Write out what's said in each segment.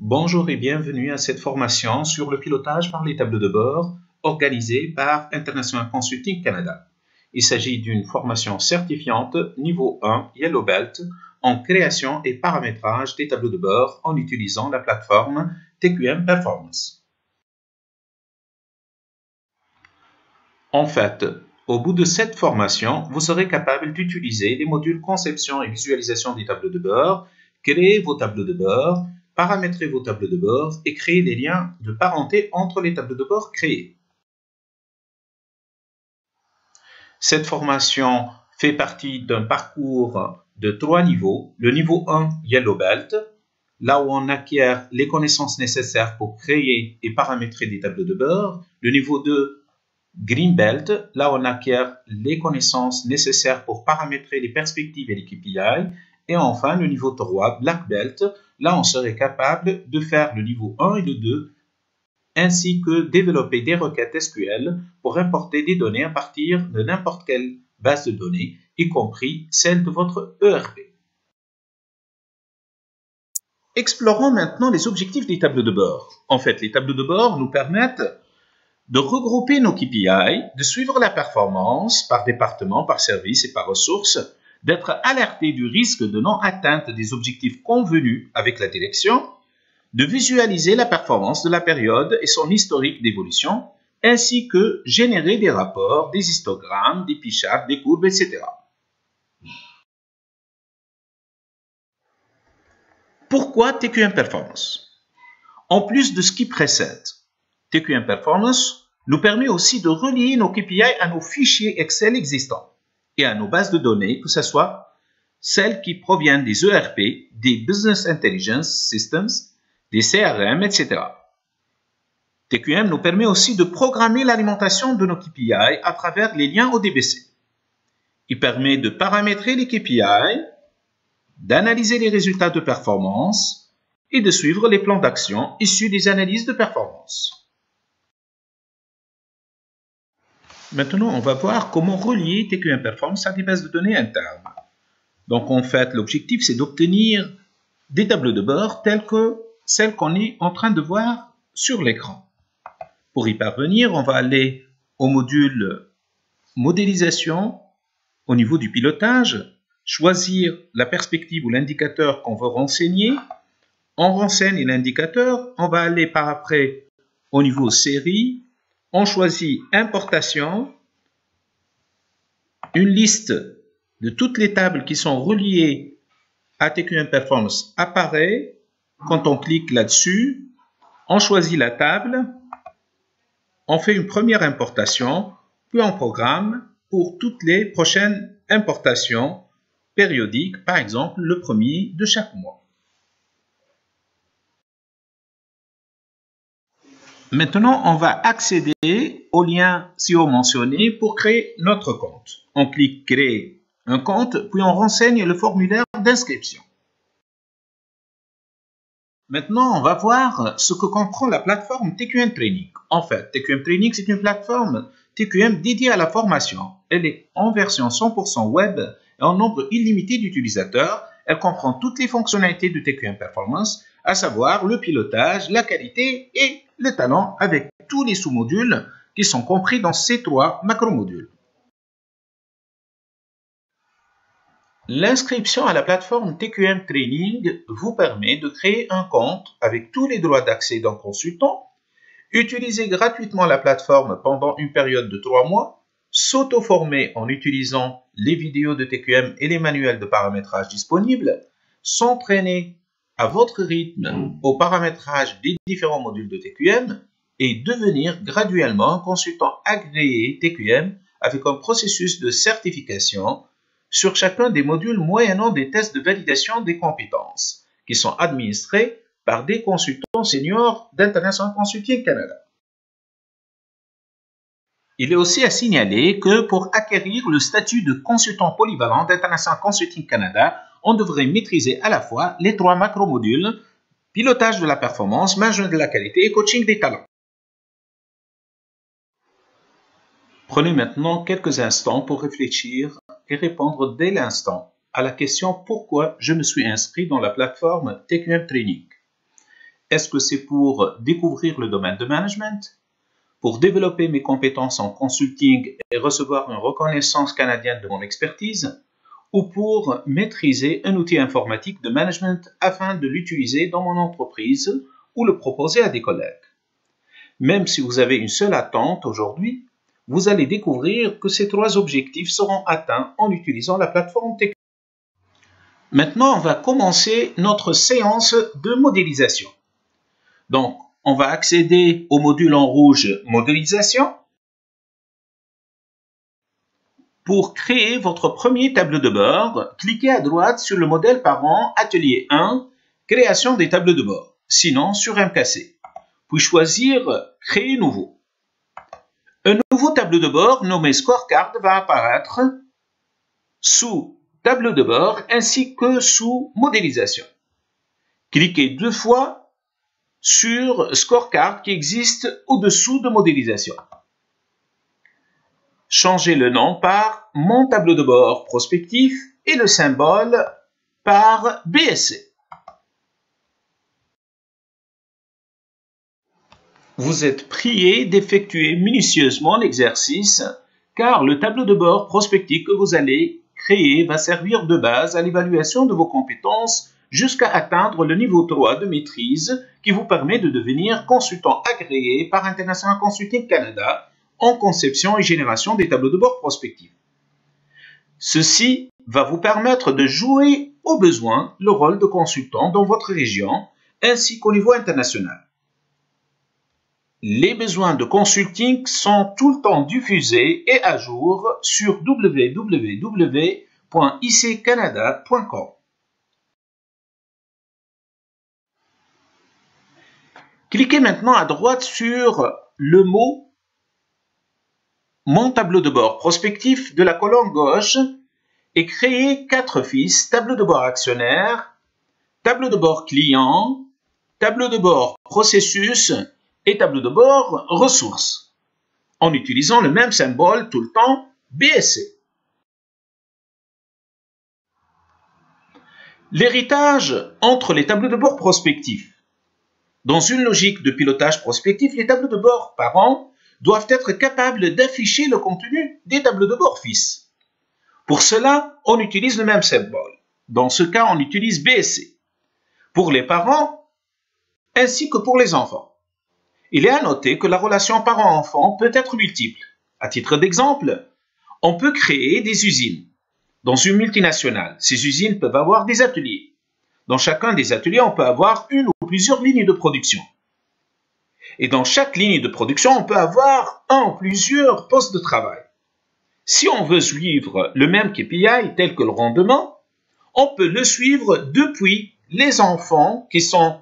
Bonjour et bienvenue à cette formation sur le pilotage par les tableaux de bord organisée par International Consulting Canada. Il s'agit d'une formation certifiante niveau 1 Yellow Belt en création et paramétrage des tableaux de bord en utilisant la plateforme TQM Performance. En fait, au bout de cette formation, vous serez capable d'utiliser les modules conception et visualisation des tableaux de bord, créer vos tableaux de bord, paramétrer vos tableaux de bord et créer des liens de parenté entre les tableaux de bord créés. Cette formation fait partie d'un parcours de 3 niveaux. Le niveau 1, Yellow Belt, là où on acquiert les connaissances nécessaires pour créer et paramétrer des tableaux de bord. Le niveau 2, Green Belt, là où on acquiert les connaissances nécessaires pour paramétrer les perspectives et les KPI. Et enfin, le niveau 3, Black Belt, là on serait capable de faire le niveau 1 et le 2, ainsi que développer des requêtes SQL pour importer des données à partir de n'importe quelle base de données, y compris celle de votre ERP. Explorons maintenant les objectifs des tableaux de bord. En fait, les tableaux de bord nous permettent de regrouper nos KPI, de suivre la performance par département, par service et par ressource, d'être alerté du risque de non-atteinte des objectifs convenus avec la direction, de visualiser la performance de la période et son historique d'évolution, ainsi que générer des rapports, des histogrammes, des pie charts, des courbes, etc. Pourquoi TQM Performance? En plus de ce qui précède, TQM Performance nous permet aussi de relier nos KPI à nos fichiers Excel existants et à nos bases de données, que ce soit celles qui proviennent des ERP, des Business Intelligence Systems, des CRM, etc. TQM nous permet aussi de programmer l'alimentation de nos KPI à travers les liens ODBC. Il permet de paramétrer les KPI, d'analyser les résultats de performance et de suivre les plans d'action issus des analyses de performance. Maintenant, on va voir comment relier TQM Performance à des bases de données internes. Donc, en fait, l'objectif, c'est d'obtenir des tableaux de bord tels que celles qu'on est en train de voir sur l'écran. Pour y parvenir, on va aller au module modélisation au niveau du pilotage, choisir la perspective ou l'indicateur qu'on veut renseigner. On renseigne l'indicateur, on va aller par après au niveau série, on choisit importation, une liste de toutes les tables qui sont reliées à TQM Performance apparaît. Quand on clique là-dessus, on choisit la table, on fait une première importation, puis on programme pour toutes les prochaines importations périodiques, par exemple le premier de chaque mois. Maintenant, on va accéder au lien SEO mentionné pour créer notre compte. On clique Créer un compte, puis on renseigne le formulaire d'inscription. Maintenant, on va voir ce que comprend la plateforme TQM Training. En fait, TQM Training, c'est une plateforme TQM dédiée à la formation. Elle est en version 100% web et en nombre illimité d'utilisateurs. Elle comprend toutes les fonctionnalités de TQM Performance, à savoir le pilotage, la qualité et le talent avec tous les sous-modules qui sont compris dans ces 3 macro-modules. L'inscription à la plateforme TQM Training vous permet de créer un compte avec tous les droits d'accès d'un consultant, utiliser gratuitement la plateforme pendant une période de 3 mois, s'auto-former en utilisant les vidéos de TQM et les manuels de paramétrage disponibles, s'entraîner à votre rythme au paramétrage des différents modules de TQM et devenir graduellement un consultant agréé TQM avec un processus de certification sur chacun des modules moyennant des tests de validation des compétences qui sont administrés par des consultants seniors d'International Consulting Canada. Il est aussi à signaler que pour acquérir le statut de consultant polyvalent d'International Consulting Canada, on devrait maîtriser à la fois les 3 macro-modules, pilotage de la performance, management de la qualité et coaching des talents. Prenez maintenant quelques instants pour réfléchir et répondre dès l'instant à la question pourquoi je me suis inscrit dans la plateforme TQM Training. Est-ce que c'est pour découvrir le domaine de management, pour développer mes compétences en consulting et recevoir une reconnaissance canadienne de mon expertise, ou pour maîtriser un outil informatique de management afin de l'utiliser dans mon entreprise ou le proposer à des collègues? Même si vous avez une seule attente aujourd'hui, vous allez découvrir que ces 3 objectifs seront atteints en utilisant la plateforme TQN. Maintenant, on va commencer notre séance de modélisation. Donc, on va accéder au module en rouge Modélisation. Pour créer votre premier tableau de bord, cliquez à droite sur le modèle parent Atelier 1, Création des tableaux de bord, sinon sur MKC. Puis choisir Créer nouveau. Un nouveau tableau de bord nommé Scorecard va apparaître sous Tableau de bord ainsi que sous Modélisation. Cliquez 2 fois sur Scorecard qui existe au-dessous de Modélisation. Changez le nom par Mon tableau de bord prospectif et le symbole par BSC. Vous êtes prié d'effectuer minutieusement l'exercice car le tableau de bord prospectif que vous allez créer va servir de base à l'évaluation de vos compétences jusqu'à atteindre le niveau 3 de maîtrise qui vous permet de devenir consultant agréé par International Consulting Canada en conception et génération des tableaux de bord prospectifs. Ceci va vous permettre de jouer au besoin le rôle de consultant dans votre région ainsi qu'au niveau international. Les besoins de consulting sont tout le temps diffusés et à jour sur www.iccanada.com. Cliquez maintenant à droite sur le mot Mon tableau de bord prospectif de la colonne gauche et créez 4 fiches tableau de bord actionnaire, tableau de bord client, tableau de bord processus et tableau de bord ressources, en utilisant le même symbole tout le temps, BSC. L'héritage entre les tableaux de bord prospectifs. Dans une logique de pilotage prospectif, les tableaux de bord parents doivent être capables d'afficher le contenu des tableaux de bord fils. Pour cela, on utilise le même symbole. Dans ce cas, on utilise BSC. Pour les parents, ainsi que pour les enfants. Il est à noter que la relation parent-enfant peut être multiple. À titre d'exemple, on peut créer des usines. Dans une multinationale, ces usines peuvent avoir des ateliers. Dans chacun des ateliers, on peut avoir une ou plusieurs lignes de production. Et dans chaque ligne de production, on peut avoir un ou plusieurs postes de travail. Si on veut suivre le même KPI tel que le rendement, on peut le suivre depuis les enfants qui sont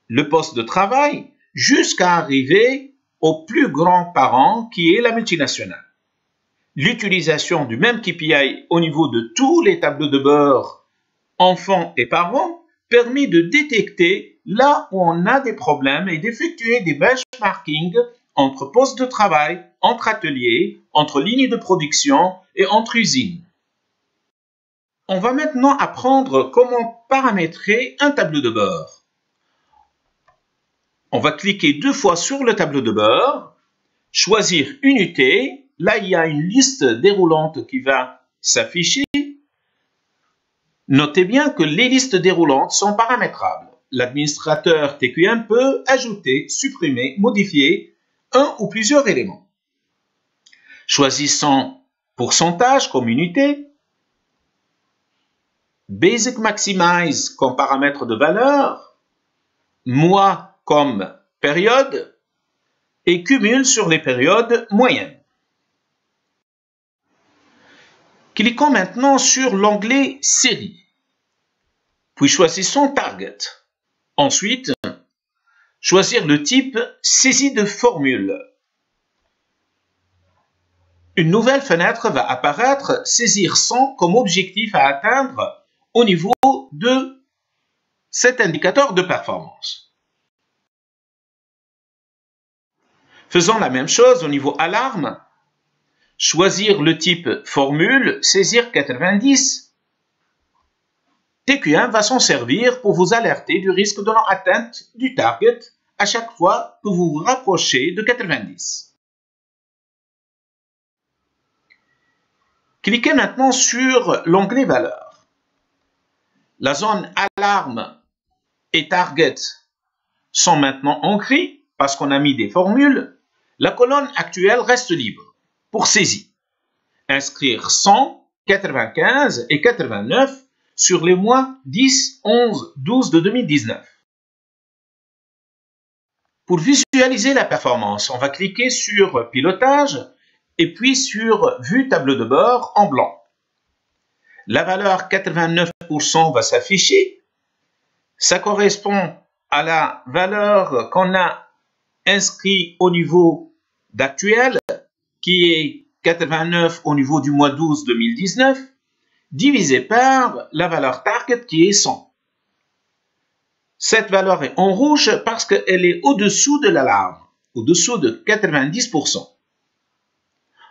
le poste de travail jusqu'à arriver au plus grand parent qui est la multinationale. L'utilisation du même KPI au niveau de tous les tableaux de bord enfants et parents permet de détecter là où on a des problèmes et d'effectuer des benchmarking entre postes de travail, entre ateliers, entre lignes de production et entre usines. On va maintenant apprendre comment paramétrer un tableau de bord. On va cliquer 2 fois sur le tableau de bord, choisir Unité. Là, il y a une liste déroulante qui va s'afficher. Notez bien que les listes déroulantes sont paramétrables. L'administrateur TQM peut ajouter, supprimer, modifier un ou plusieurs éléments. Choisissons pourcentage comme unité, Basic Maximize comme paramètre de valeur, mois comme période et cumule sur les périodes moyennes. Cliquons maintenant sur l'onglet Série, puis choisissons Target. Ensuite, choisir le type Saisie de formule. Une nouvelle fenêtre va apparaître, Saisir 100 comme objectif à atteindre au niveau de cet indicateur de performance. Faisons la même chose au niveau alarme. Choisir le type formule, saisir 90. TQM va s'en servir pour vous alerter du risque de non-atteinte du target à chaque fois que vous vous rapprochez de 90. Cliquez maintenant sur l'onglet Valeurs. La zone Alarme et Target sont maintenant en gris parce qu'on a mis des formules. La colonne actuelle reste libre pour saisie. Inscrire 100, 95 et 89 sur les mois 10, 11, 12 de 2019. Pour visualiser la performance, on va cliquer sur Pilotage et puis sur Vue tableau de bord en blanc. La valeur 89% va s'afficher. Ça correspond à la valeur qu'on a inscrite au niveau d'actuel, qui est 89 au niveau du mois 12 2019, divisé par la valeur target qui est 100. Cette valeur est en rouge parce qu'elle est au-dessous de l'alarme, au-dessous de 90%.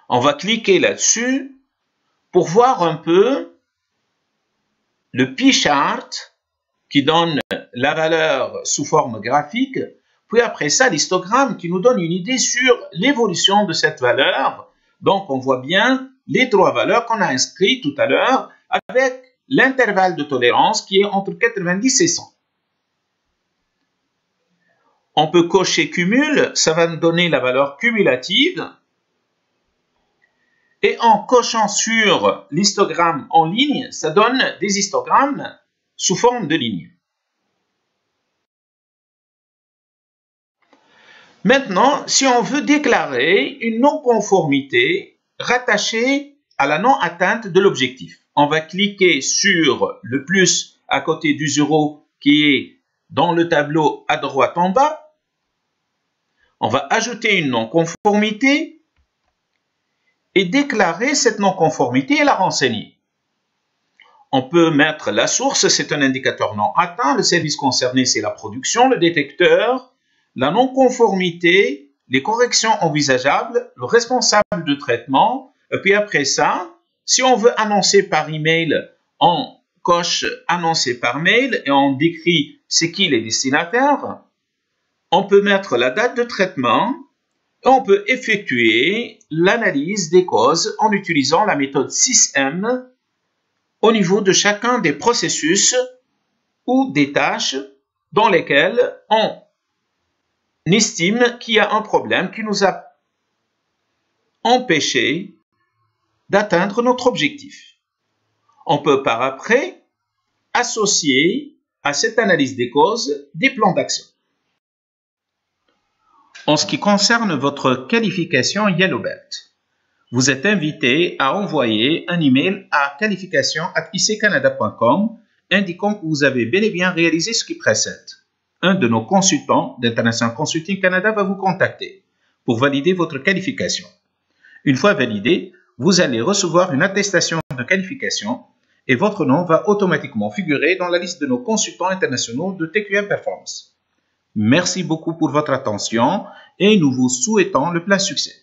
On va cliquer là-dessus pour voir un peu le P-chart qui donne la valeur sous forme graphique, puis après ça l'histogramme qui nous donne une idée sur l'évolution de cette valeur. Donc on voit bien les trois valeurs qu'on a inscrites tout à l'heure avec l'intervalle de tolérance qui est entre 90 et 100. On peut cocher cumul, ça va nous donner la valeur cumulative. Et en cochant sur l'histogramme en ligne, ça donne des histogrammes sous forme de ligne. Maintenant, si on veut déclarer une non-conformité rattachée à la non-atteinte de l'objectif, on va cliquer sur le plus à côté du 0 qui est dans le tableau à droite en bas. On va ajouter une non-conformité et déclarer cette non-conformité et la renseigner. On peut mettre la source, c'est un indicateur non atteint, le service concerné c'est la production, le détecteur, la non-conformité, les corrections envisageables, le responsable de traitement, et puis après ça, si on veut annoncer par email, on coche annoncer par mail et on décrit c'est qui les destinataires. On peut mettre la date de traitement et on peut effectuer l'analyse des causes en utilisant la méthode 6M au niveau de chacun des processus ou des tâches dans lesquelles on estime qu'il y a un problème qui nous a empêché d'atteindre notre objectif. On peut par après associer à cette analyse des causes des plans d'action. En ce qui concerne votre qualification Yellow Belt, vous êtes invité à envoyer un email à qualification@iccanada.com indiquant que vous avez bel et bien réalisé ce qui précède. Un de nos consultants d'International Consulting Canada va vous contacter pour valider votre qualification. Une fois validée, vous allez recevoir une attestation de qualification et votre nom va automatiquement figurer dans la liste de nos consultants internationaux de TQM Performance. Merci beaucoup pour votre attention et nous vous souhaitons le plein succès.